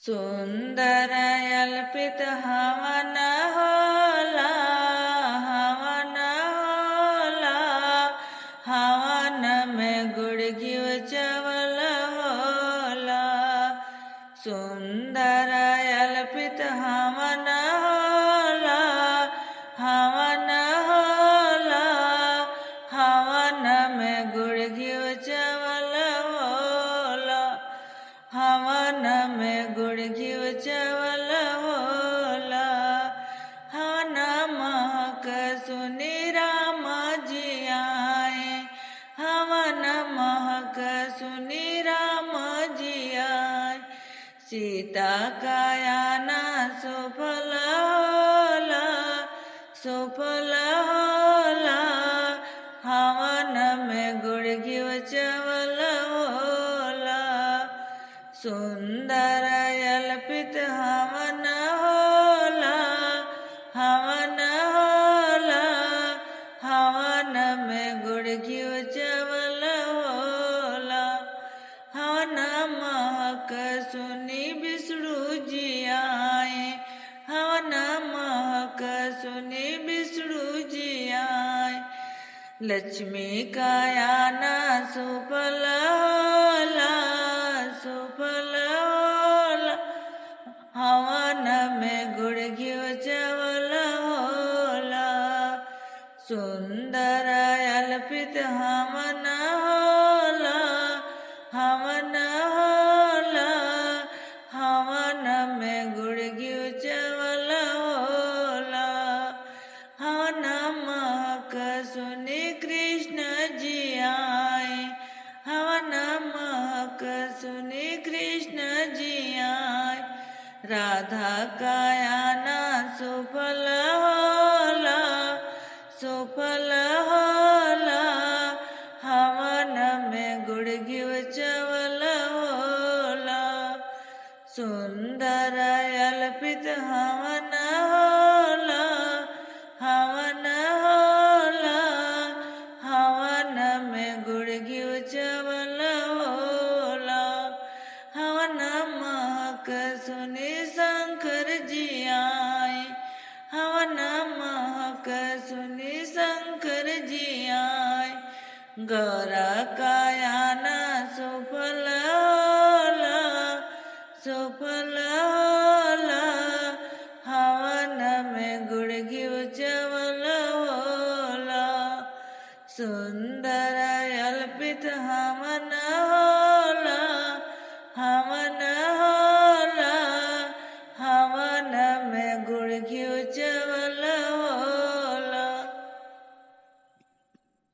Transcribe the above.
सुंदर अल्पित हवन होला, हवन होला, हवन में गुड़ घिव चवल होला। सुंदर अल्पित हवन होला, हवन होला, हवन में गुड़ घिव चवल होला। हवन में गुड़ घिव चवल होला। हवन महक सुनी राम जी आए, हवन महक सुनी राम जी आए। सीता कायाना सुफल होला, सुफल होला, हवन में गुड़ घिव चवल होला। सुंदर अल्पित हवन होला, हवन होला, हवन में गुड़ घिव चवल होला। हवन महक सुनी विष्णु जी आए, हवन महक सुनी विष्णु जी आए। लक्ष्मी कायाना सुफल होला, सुफल होला, हवन में गुड़ घिव चवल होला। सुंदर अल्पित हवन होला, हवन होला, हवन में गुड़ घिव चवल होला। हवन महक सुनी कृष्ण जी आए, हवन महक सुनी कृष्ण जी आए। राधा कायाना सुफल होला, सुफल होला, हवन में गुड़ घिव चवल होला। सुंदर अल्पित हवन होला, हवन होला, हवन में गुड़ घिव चवल होला। हवन महक सुनी शंकर जी आए, हवन महक सुनी शंकर जी आए। गौरा कायाना सुफल होला, सुफल होला, हवन में गुड़ घिव चवल होला। सुंदर अल्पित हवन होला, हवन होला, हवन में गुड़ घिव चवल